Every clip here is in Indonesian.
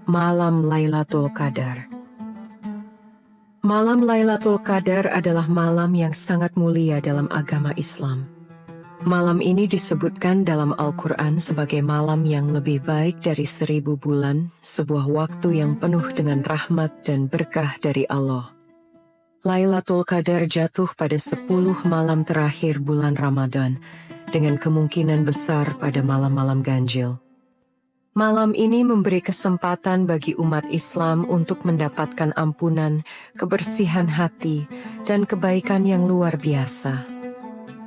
Malam Lailatul Qadar. Malam Lailatul Qadar adalah malam yang sangat mulia dalam agama Islam. Malam ini disebutkan dalam Al-Quran sebagai malam yang lebih baik dari 1000 bulan, sebuah waktu yang penuh dengan rahmat dan berkah dari Allah. Lailatul Qadar jatuh pada 10 malam terakhir bulan Ramadan, dengan kemungkinan besar pada malam-malam ganjil. Malam ini memberi kesempatan bagi umat Islam untuk mendapatkan ampunan, kebersihan hati, dan kebaikan yang luar biasa.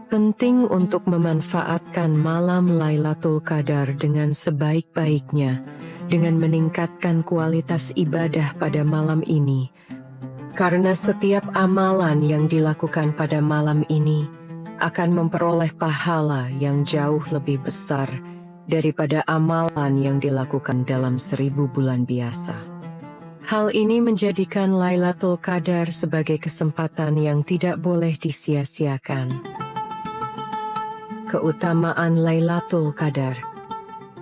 Penting untuk memanfaatkan malam Lailatul Qadar dengan sebaik-baiknya, dengan meningkatkan kualitas ibadah pada malam ini. Karena setiap amalan yang dilakukan pada malam ini akan memperoleh pahala yang jauh lebih besar daripada amalan yang dilakukan dalam 1000 bulan biasa. Hal ini menjadikan Lailatul Qadar sebagai kesempatan yang tidak boleh disia-siakan. Keutamaan Lailatul Qadar.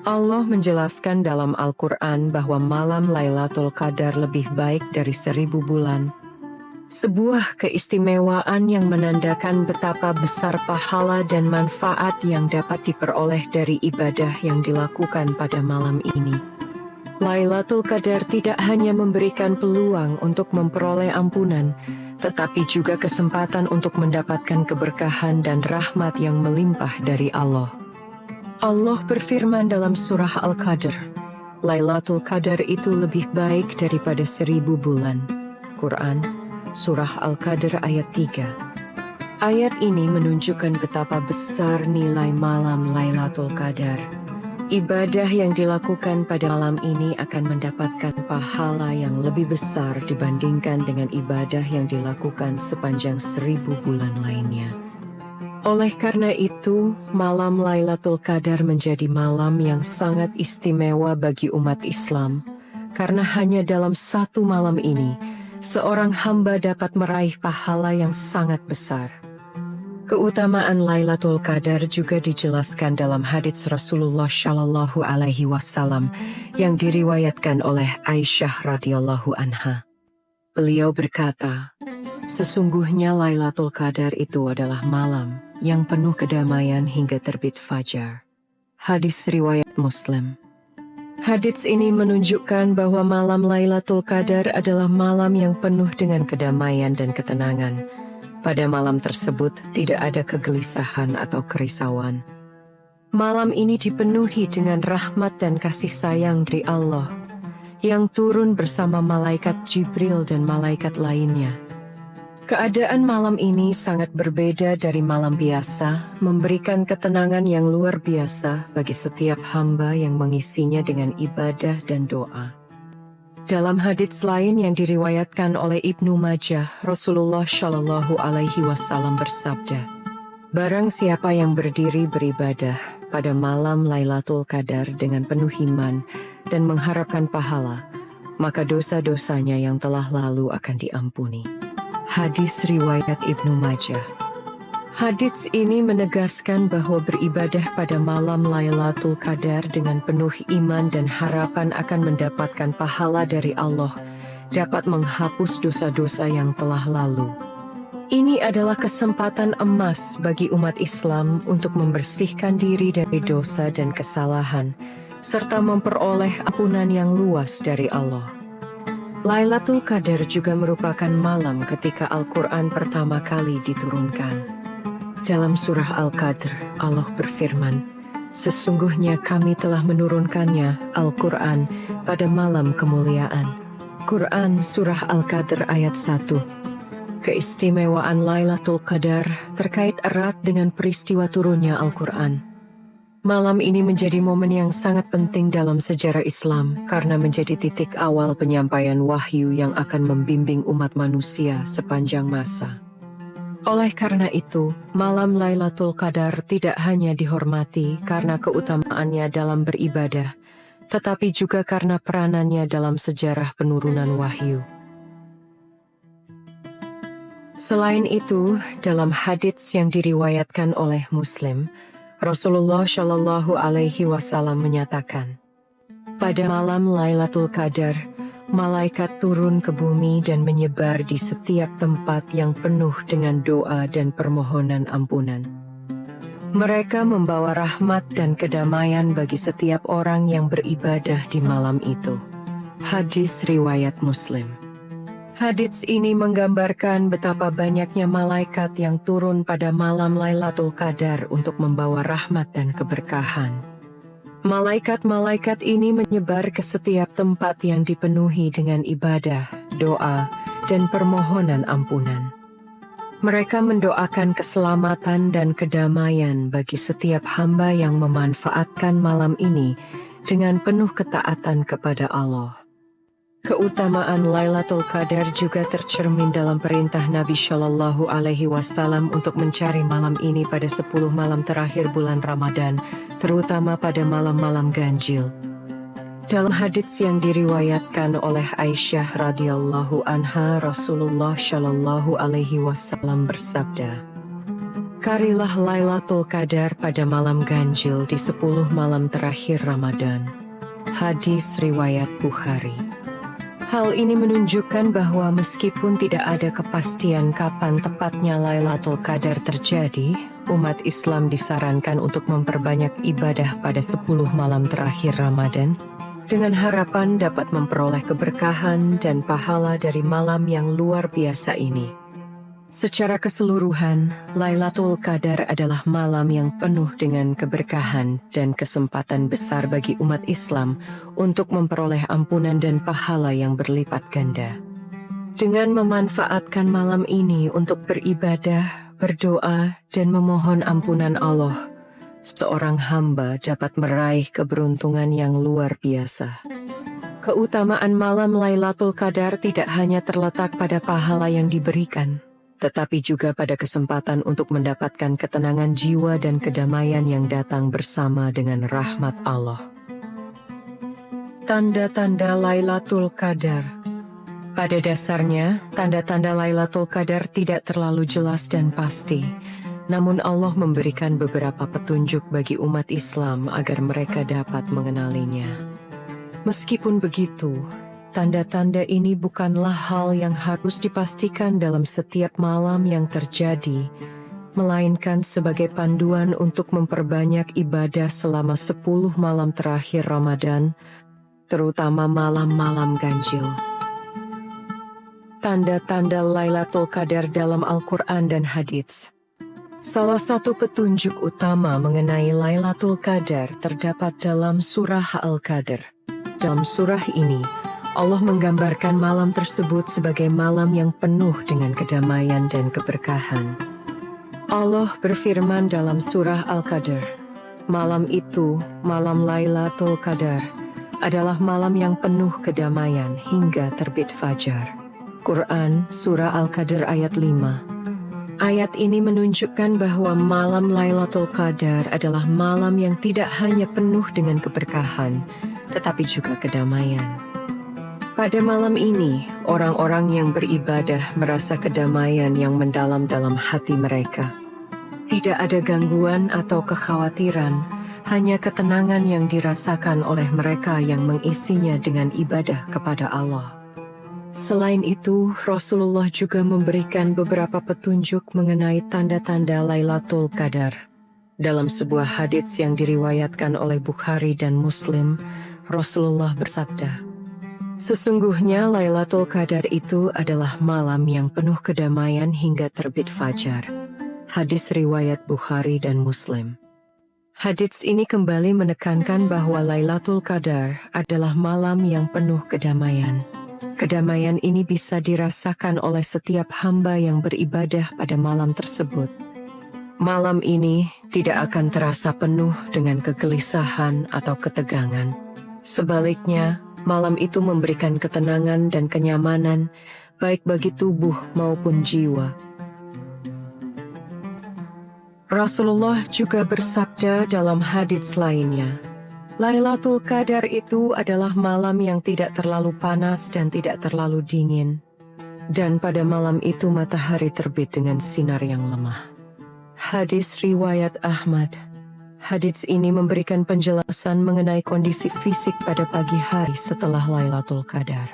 Allah menjelaskan dalam Al-Quran bahwa malam Lailatul Qadar lebih baik dari 1000 bulan. Sebuah keistimewaan yang menandakan betapa besar pahala dan manfaat yang dapat diperoleh dari ibadah yang dilakukan pada malam ini. Lailatul Qadar tidak hanya memberikan peluang untuk memperoleh ampunan, tetapi juga kesempatan untuk mendapatkan keberkahan dan rahmat yang melimpah dari Allah. Allah berfirman dalam surah Al-Qadr, Lailatul Qadar itu lebih baik daripada 1000 bulan. Quran Surah Al-Qadr ayat 3. Ayat ini menunjukkan betapa besar nilai malam Lailatul Qadar. Ibadah yang dilakukan pada malam ini akan mendapatkan pahala yang lebih besar dibandingkan dengan ibadah yang dilakukan sepanjang 1000 bulan lainnya. Oleh karena itu, malam Lailatul Qadar menjadi malam yang sangat istimewa bagi umat Islam, karena hanya dalam satu malam ini, seorang hamba dapat meraih pahala yang sangat besar. Keutamaan Lailatul Qadar juga dijelaskan dalam hadits Rasulullah Shallallahu Alaihi Wasallam yang diriwayatkan oleh Aisyah radhiyallahu anha. Beliau berkata, sesungguhnya Lailatul Qadar itu adalah malam yang penuh kedamaian hingga terbit fajar. Hadis riwayat Muslim. Hadits ini menunjukkan bahwa malam Lailatul Qadar adalah malam yang penuh dengan kedamaian dan ketenangan. Pada malam tersebut tidak ada kegelisahan atau kerisauan. Malam ini dipenuhi dengan rahmat dan kasih sayang dari Allah, yang turun bersama malaikat Jibril dan malaikat lainnya. Keadaan malam ini sangat berbeda dari malam biasa, memberikan ketenangan yang luar biasa bagi setiap hamba yang mengisinya dengan ibadah dan doa. Dalam hadits lain yang diriwayatkan oleh Ibnu Majah, Rasulullah Shallallahu Alaihi Wasallam bersabda, barang siapa yang berdiri beribadah pada malam Lailatul Qadar dengan penuh iman dan mengharapkan pahala, maka dosa-dosanya yang telah lalu akan diampuni. Hadis riwayat Ibnu Majah. Hadits ini menegaskan bahwa beribadah pada malam Lailatul Qadar dengan penuh iman dan harapan akan mendapatkan pahala dari Allah, dapat menghapus dosa-dosa yang telah lalu. Ini adalah kesempatan emas bagi umat Islam untuk membersihkan diri dari dosa dan kesalahan, serta memperoleh ampunan yang luas dari Allah. Lailatul Qadar juga merupakan malam ketika Al-Quran pertama kali diturunkan. Dalam surah Al-Qadr, Allah berfirman, sesungguhnya kami telah menurunkannya, Al-Quran, pada malam kemuliaan. Quran Surah Al-Qadr ayat 1. Keistimewaan Lailatul Qadar terkait erat dengan peristiwa turunnya Al-Quran. Malam ini menjadi momen yang sangat penting dalam sejarah Islam karena menjadi titik awal penyampaian wahyu yang akan membimbing umat manusia sepanjang masa. Oleh karena itu, malam Lailatul Qadar tidak hanya dihormati karena keutamaannya dalam beribadah, tetapi juga karena peranannya dalam sejarah penurunan wahyu. Selain itu, dalam hadits yang diriwayatkan oleh Muslim, Rasulullah Shallallahu Alaihi Wasallam menyatakan, Pada malam Lailatul Qadar, malaikat turun ke bumi dan menyebar di setiap tempat yang penuh dengan doa dan permohonan ampunan. Mereka membawa rahmat dan kedamaian bagi setiap orang yang beribadah di malam itu. Hadis riwayat Muslim. Hadits ini menggambarkan betapa banyaknya malaikat yang turun pada malam Lailatul Qadar untuk membawa rahmat dan keberkahan. Malaikat-malaikat ini menyebar ke setiap tempat yang dipenuhi dengan ibadah, doa, dan permohonan ampunan. Mereka mendoakan keselamatan dan kedamaian bagi setiap hamba yang memanfaatkan malam ini dengan penuh ketaatan kepada Allah. Keutamaan Lailatul Qadar juga tercermin dalam perintah Nabi Shallallahu Alaihi Wasallam untuk mencari malam ini pada 10 malam terakhir bulan Ramadan, terutama pada malam-malam ganjil. Dalam hadits yang diriwayatkan oleh Aisyah radhiyallahu anha, Rasulullah Shallallahu Alaihi Wasallam bersabda, "Carilah Lailatul Qadar pada malam ganjil di 10 malam terakhir Ramadan." Hadis riwayat Bukhari. Hal ini menunjukkan bahwa meskipun tidak ada kepastian kapan tepatnya Lailatul Qadar terjadi, umat Islam disarankan untuk memperbanyak ibadah pada 10 malam terakhir Ramadan, dengan harapan dapat memperoleh keberkahan dan pahala dari malam yang luar biasa ini. Secara keseluruhan, Lailatul Qadar adalah malam yang penuh dengan keberkahan dan kesempatan besar bagi umat Islam untuk memperoleh ampunan dan pahala yang berlipat ganda. Dengan memanfaatkan malam ini untuk beribadah, berdoa, dan memohon ampunan Allah, seorang hamba dapat meraih keberuntungan yang luar biasa. Keutamaan malam Lailatul Qadar tidak hanya terletak pada pahala yang diberikan, tetapi juga pada kesempatan untuk mendapatkan ketenangan jiwa dan kedamaian yang datang bersama dengan rahmat Allah. Tanda-tanda Lailatul Qadar. Pada dasarnya, tanda-tanda Lailatul Qadar tidak terlalu jelas dan pasti, namun Allah memberikan beberapa petunjuk bagi umat Islam agar mereka dapat mengenalinya. Meskipun begitu, tanda-tanda ini bukanlah hal yang harus dipastikan dalam setiap malam yang terjadi, melainkan sebagai panduan untuk memperbanyak ibadah selama 10 malam terakhir Ramadan, terutama malam-malam ganjil. Tanda-tanda Lailatul Qadar dalam Al-Quran dan Hadits. Salah satu petunjuk utama mengenai Lailatul Qadar terdapat dalam surah Al-Qadr. Dalam surah ini, Allah menggambarkan malam tersebut sebagai malam yang penuh dengan kedamaian dan keberkahan. Allah berfirman dalam surah Al-Qadr, "Malam itu, malam Lailatul Qadar, adalah malam yang penuh kedamaian hingga terbit fajar." Quran, Surah Al-Qadr ayat 5. Ayat ini menunjukkan bahwa malam Lailatul Qadar adalah malam yang tidak hanya penuh dengan keberkahan, tetapi juga kedamaian. Pada malam ini, orang-orang yang beribadah merasa kedamaian yang mendalam dalam hati mereka. Tidak ada gangguan atau kekhawatiran, hanya ketenangan yang dirasakan oleh mereka yang mengisinya dengan ibadah kepada Allah. Selain itu, Rasulullah juga memberikan beberapa petunjuk mengenai tanda-tanda Lailatul Qadar. Dalam sebuah hadits yang diriwayatkan oleh Bukhari dan Muslim, Rasulullah bersabda, "Sesungguhnya Lailatul Qadar itu adalah malam yang penuh kedamaian hingga terbit fajar." Hadis riwayat Bukhari dan Muslim. Hadits ini kembali menekankan bahwa Lailatul Qadar adalah malam yang penuh kedamaian. Kedamaian ini bisa dirasakan oleh setiap hamba yang beribadah pada malam tersebut. Malam ini tidak akan terasa penuh dengan kegelisahan atau ketegangan. Sebaliknya, malam itu memberikan ketenangan dan kenyamanan, baik bagi tubuh maupun jiwa. Rasulullah juga bersabda dalam hadits lainnya, Lailatul Qadar itu adalah malam yang tidak terlalu panas dan tidak terlalu dingin. Dan pada malam itu matahari terbit dengan sinar yang lemah. Hadis riwayat Ahmad. Hadits ini memberikan penjelasan mengenai kondisi fisik pada pagi hari setelah Lailatul Qadar.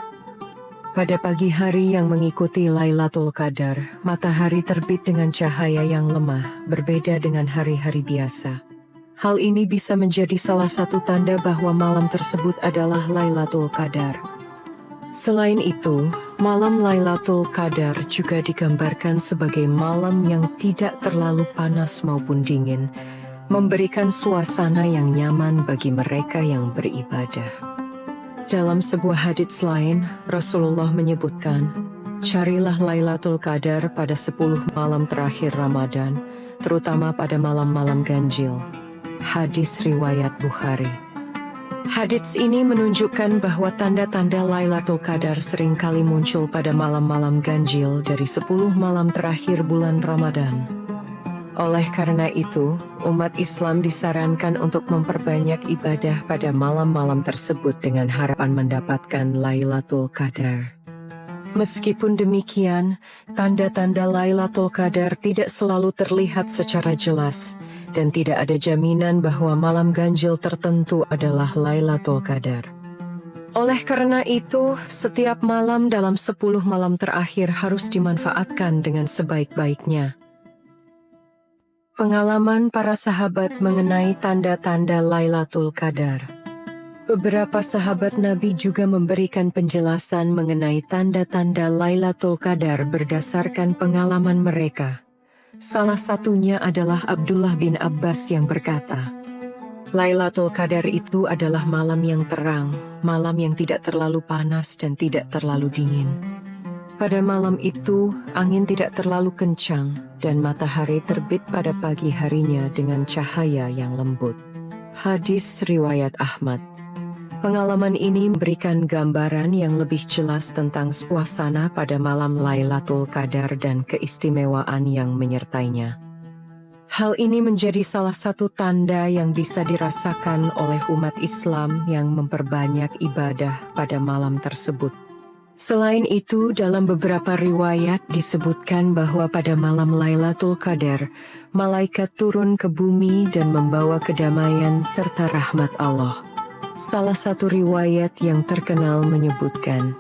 Pada pagi hari yang mengikuti Lailatul Qadar, matahari terbit dengan cahaya yang lemah, berbeda dengan hari-hari biasa. Hal ini bisa menjadi salah satu tanda bahwa malam tersebut adalah Lailatul Qadar. Selain itu, malam Lailatul Qadar juga digambarkan sebagai malam yang tidak terlalu panas maupun dingin, memberikan suasana yang nyaman bagi mereka yang beribadah. Dalam sebuah hadits lain, Rasulullah menyebutkan, carilah Lailatul Qadar pada 10 malam terakhir Ramadan, terutama pada malam-malam ganjil. Hadis riwayat Bukhari. Hadits ini menunjukkan bahwa tanda-tanda Lailatul Qadar seringkali muncul pada malam-malam ganjil dari 10 malam terakhir bulan Ramadan. Oleh karena itu, umat Islam disarankan untuk memperbanyak ibadah pada malam-malam tersebut dengan harapan mendapatkan Lailatul Qadar. Meskipun demikian, tanda-tanda Lailatul Qadar tidak selalu terlihat secara jelas, dan tidak ada jaminan bahwa malam ganjil tertentu adalah Lailatul Qadar. Oleh karena itu, setiap malam dalam 10 malam terakhir harus dimanfaatkan dengan sebaik-baiknya. Pengalaman para sahabat mengenai tanda-tanda Lailatul Qadar. Beberapa sahabat Nabi juga memberikan penjelasan mengenai tanda-tanda Lailatul Qadar berdasarkan pengalaman mereka. Salah satunya adalah Abdullah bin Abbas yang berkata, Lailatul Qadar itu adalah malam yang terang, malam yang tidak terlalu panas dan tidak terlalu dingin. Pada malam itu, angin tidak terlalu kencang, dan matahari terbit pada pagi harinya dengan cahaya yang lembut. Hadis riwayat Ahmad. Pengalaman ini memberikan gambaran yang lebih jelas tentang suasana pada malam Lailatul Qadar dan keistimewaan yang menyertainya. Hal ini menjadi salah satu tanda yang bisa dirasakan oleh umat Islam yang memperbanyak ibadah pada malam tersebut. Selain itu, dalam beberapa riwayat disebutkan bahwa pada malam Lailatul Qadar, malaikat turun ke bumi dan membawa kedamaian serta rahmat Allah. Salah satu riwayat yang terkenal menyebutkan,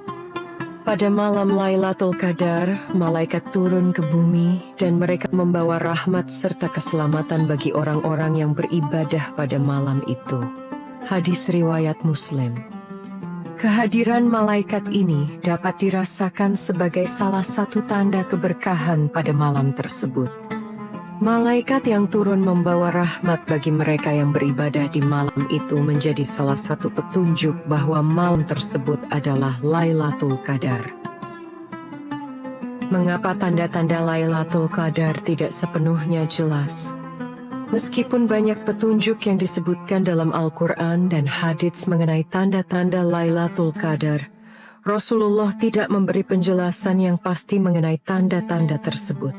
pada malam Lailatul Qadar, malaikat turun ke bumi dan mereka membawa rahmat serta keselamatan bagi orang-orang yang beribadah pada malam itu. Hadis riwayat Muslim. Kehadiran malaikat ini dapat dirasakan sebagai salah satu tanda keberkahan pada malam tersebut. Malaikat yang turun membawa rahmat bagi mereka yang beribadah di malam itu menjadi salah satu petunjuk bahwa malam tersebut adalah Lailatul Qadar. Mengapa tanda-tanda Lailatul Qadar tidak sepenuhnya jelas? Meskipun banyak petunjuk yang disebutkan dalam Al-Quran dan hadits mengenai tanda-tanda Lailatul Qadar, Rasulullah tidak memberi penjelasan yang pasti mengenai tanda-tanda tersebut.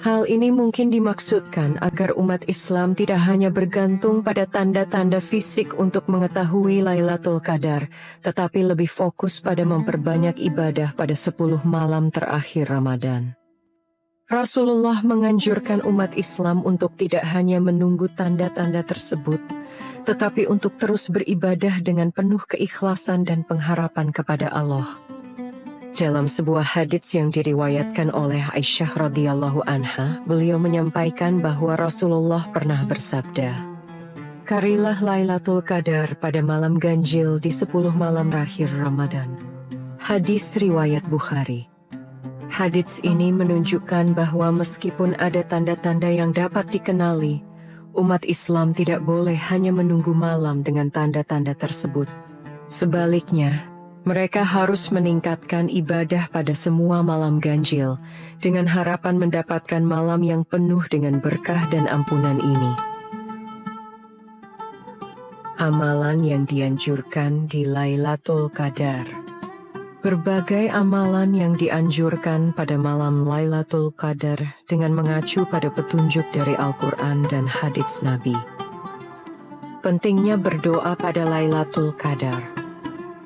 Hal ini mungkin dimaksudkan agar umat Islam tidak hanya bergantung pada tanda-tanda fisik untuk mengetahui Lailatul Qadar, tetapi lebih fokus pada memperbanyak ibadah pada 10 malam terakhir Ramadan. Rasulullah menganjurkan umat Islam untuk tidak hanya menunggu tanda-tanda tersebut, tetapi untuk terus beribadah dengan penuh keikhlasan dan pengharapan kepada Allah. Dalam sebuah hadits yang diriwayatkan oleh Aisyah radhiyallahu anha, beliau menyampaikan bahwa Rasulullah pernah bersabda, "Carilah Lailatul Qadar pada malam ganjil di 10 malam terakhir Ramadan." Hadis riwayat Bukhari. Hadits ini menunjukkan bahwa meskipun ada tanda-tanda yang dapat dikenali, umat Islam tidak boleh hanya menunggu malam dengan tanda-tanda tersebut. Sebaliknya, mereka harus meningkatkan ibadah pada semua malam ganjil, dengan harapan mendapatkan malam yang penuh dengan berkah dan ampunan ini. Amalan yang dianjurkan di Lailatul Qadar. Berbagai amalan yang dianjurkan pada malam Lailatul Qadar dengan mengacu pada petunjuk dari Al-Quran dan hadits Nabi. Pentingnya berdoa pada Lailatul Qadar.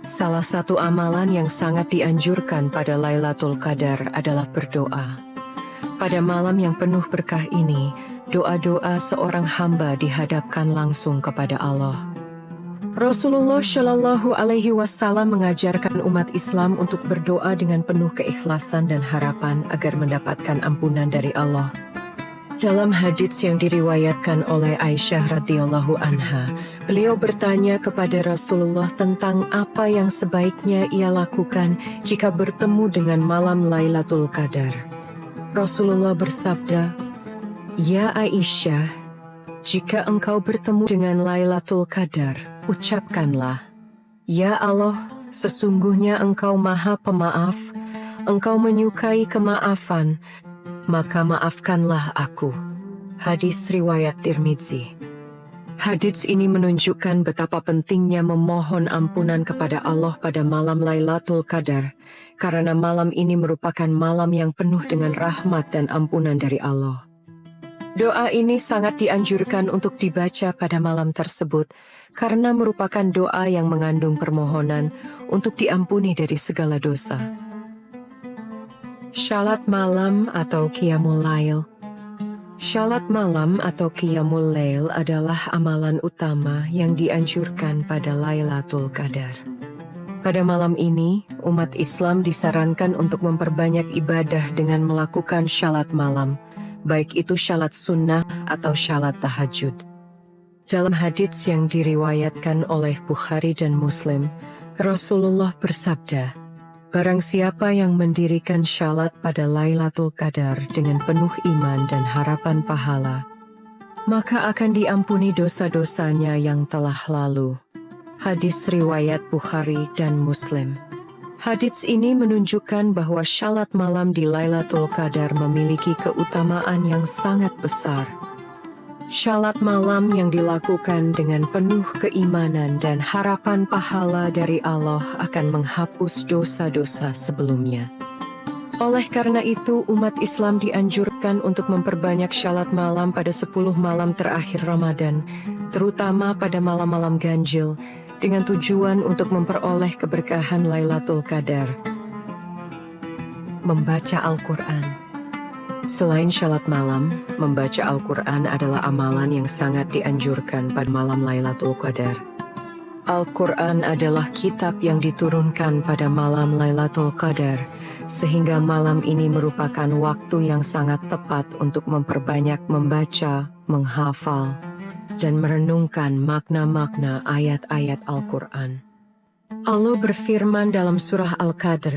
Salah satu amalan yang sangat dianjurkan pada Lailatul Qadar adalah berdoa. Pada malam yang penuh berkah ini, doa-doa seorang hamba dihadapkan langsung kepada Allah. Rasulullah Shallallahu Alaihi Wasallam mengajarkan umat Islam untuk berdoa dengan penuh keikhlasan dan harapan agar mendapatkan ampunan dari Allah. Dalam hadits yang diriwayatkan oleh Aisyah radhiyallahu anha, beliau bertanya kepada Rasulullah tentang apa yang sebaiknya ia lakukan jika bertemu dengan malam Lailatul Qadar. Rasulullah bersabda, "Ya Aisyah, jika engkau bertemu dengan Lailatul Qadar, ucapkanlah, Ya Allah, sesungguhnya engkau maha pemaaf, engkau menyukai kemaafan, maka maafkanlah aku." Hadis riwayat Tirmidzi. Hadits ini menunjukkan betapa pentingnya memohon ampunan kepada Allah pada malam Lailatul Qadar, karena malam ini merupakan malam yang penuh dengan rahmat dan ampunan dari Allah. Doa ini sangat dianjurkan untuk dibaca pada malam tersebut, karena merupakan doa yang mengandung permohonan untuk diampuni dari segala dosa. Shalat malam atau Qiyamul Lail. Shalat malam atau Qiyamul Lail adalah amalan utama yang dianjurkan pada Lailatul Qadar. Pada malam ini, umat Islam disarankan untuk memperbanyak ibadah dengan melakukan shalat malam, baik itu shalat sunnah atau shalat tahajud. Dalam hadits yang diriwayatkan oleh Bukhari dan Muslim, Rasulullah bersabda, "Barang siapa yang mendirikan shalat pada Lailatul Qadar dengan penuh iman dan harapan pahala, maka akan diampuni dosa-dosanya yang telah lalu." Hadis riwayat Bukhari dan Muslim. Hadits ini menunjukkan bahwa shalat malam di Lailatul Qadar memiliki keutamaan yang sangat besar. Shalat malam yang dilakukan dengan penuh keimanan dan harapan pahala dari Allah akan menghapus dosa-dosa sebelumnya. Oleh karena itu, umat Islam dianjurkan untuk memperbanyak shalat malam pada 10 malam terakhir Ramadan, terutama pada malam-malam ganjil, dengan tujuan untuk memperoleh keberkahan Lailatul Qadar. Membaca Al-Quran. Selain shalat malam, membaca Al-Quran adalah amalan yang sangat dianjurkan pada malam Lailatul Qadar. Al-Quran adalah kitab yang diturunkan pada malam Lailatul Qadar, sehingga malam ini merupakan waktu yang sangat tepat untuk memperbanyak membaca, menghafal, dan merenungkan makna-makna ayat-ayat Al-Quran. Allah berfirman dalam surah Al-Qadr,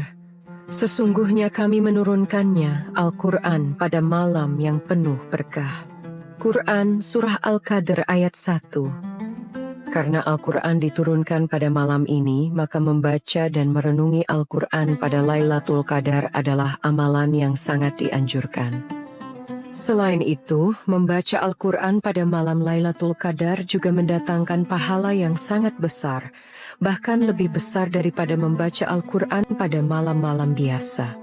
"Sesungguhnya kami menurunkannya, Al-Quran, pada malam yang penuh berkah." Quran Surah Al-Qadr ayat 1. Karena Al-Quran diturunkan pada malam ini, maka membaca dan merenungi Al-Quran pada Lailatul Qadar adalah amalan yang sangat dianjurkan. Selain itu, membaca Al-Quran pada malam Lailatul Qadar juga mendatangkan pahala yang sangat besar, bahkan lebih besar daripada membaca Al-Quran pada malam-malam biasa.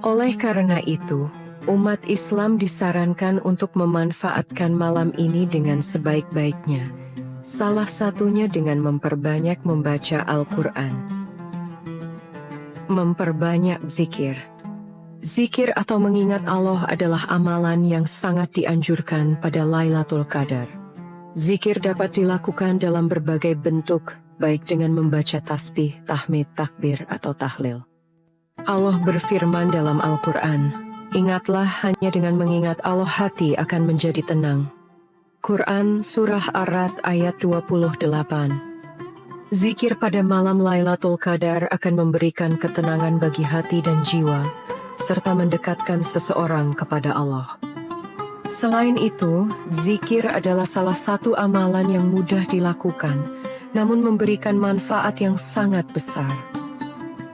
Oleh karena itu, umat Islam disarankan untuk memanfaatkan malam ini dengan sebaik-baiknya, salah satunya dengan memperbanyak membaca Al-Quran. Memperbanyak zikir. Zikir atau mengingat Allah adalah amalan yang sangat dianjurkan pada Lailatul Qadar. Zikir dapat dilakukan dalam berbagai bentuk, baik dengan membaca tasbih, tahmid, takbir, atau tahlil. Allah berfirman dalam Al-Quran, "Ingatlah, hanya dengan mengingat Allah hati akan menjadi tenang." Quran Surah Ar-Ra'd ayat 28. Zikir pada malam Lailatul Qadar akan memberikan ketenangan bagi hati dan jiwa, serta mendekatkan seseorang kepada Allah. Selain itu, zikir adalah salah satu amalan yang mudah dilakukan, namun memberikan manfaat yang sangat besar.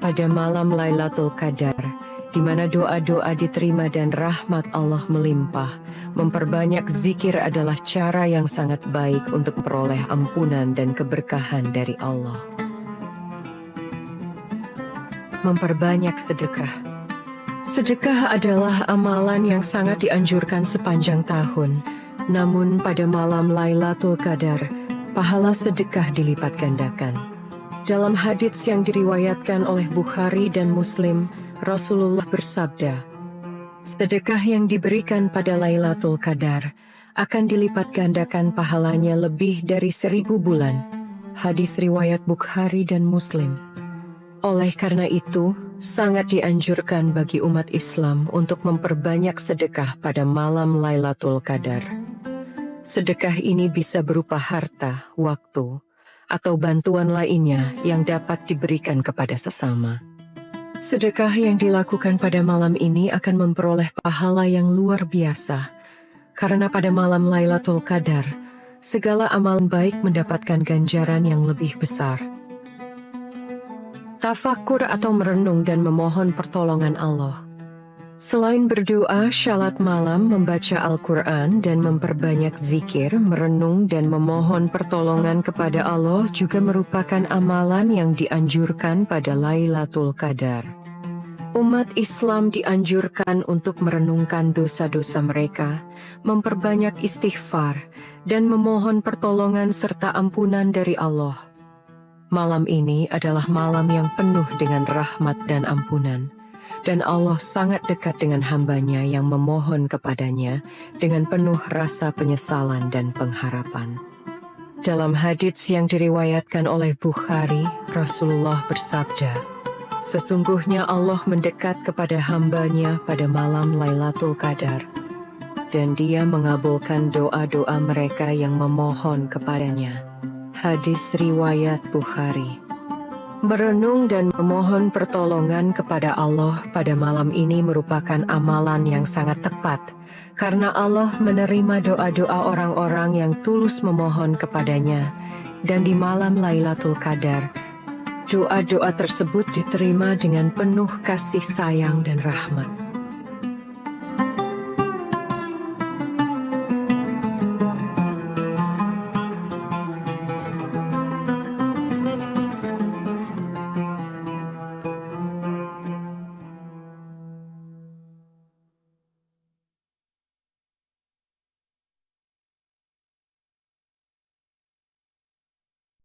Pada malam Lailatul Qadar, di mana doa-doa diterima dan rahmat Allah melimpah, memperbanyak zikir adalah cara yang sangat baik untuk memperoleh ampunan dan keberkahan dari Allah. Memperbanyak sedekah. Sedekah adalah amalan yang sangat dianjurkan sepanjang tahun, namun pada malam Lailatul Qadar, pahala sedekah dilipat gandakan. Dalam hadits yang diriwayatkan oleh Bukhari dan Muslim, Rasulullah bersabda, Sedekah yang diberikan pada Lailatul Qadar akan dilipat gandakan pahalanya lebih dari 1000 bulan. Hadis riwayat Bukhari dan Muslim. Oleh karena itu, sangat dianjurkan bagi umat Islam untuk memperbanyak sedekah pada malam Lailatul Qadar. Sedekah ini bisa berupa harta, waktu, atau bantuan lainnya yang dapat diberikan kepada sesama. Sedekah yang dilakukan pada malam ini akan memperoleh pahala yang luar biasa, karena pada malam Lailatul Qadar, segala amalan baik mendapatkan ganjaran yang lebih besar. Tafakur atau merenung dan memohon pertolongan Allah. Selain berdoa, syalat malam, membaca Al-Quran dan memperbanyak zikir, merenung dan memohon pertolongan kepada Allah juga merupakan amalan yang dianjurkan pada Lailatul Qadar. Umat Islam dianjurkan untuk merenungkan dosa-dosa mereka, memperbanyak istighfar, dan memohon pertolongan serta ampunan dari Allah. Malam ini adalah malam yang penuh dengan rahmat dan ampunan. Dan Allah sangat dekat dengan hamba-Nya yang memohon kepadanya dengan penuh rasa penyesalan dan pengharapan. Dalam hadits yang diriwayatkan oleh Bukhari, Rasulullah bersabda, "Sesungguhnya Allah mendekat kepada hamba-Nya pada malam Lailatul Qadar, dan Dia mengabulkan doa-doa mereka yang memohon kepadanya." Hadis riwayat Bukhari. Merenung dan memohon pertolongan kepada Allah pada malam ini merupakan amalan yang sangat tepat, karena Allah menerima doa-doa orang-orang yang tulus memohon kepadanya, dan di malam Lailatul Qadar, doa-doa tersebut diterima dengan penuh kasih sayang dan rahmat.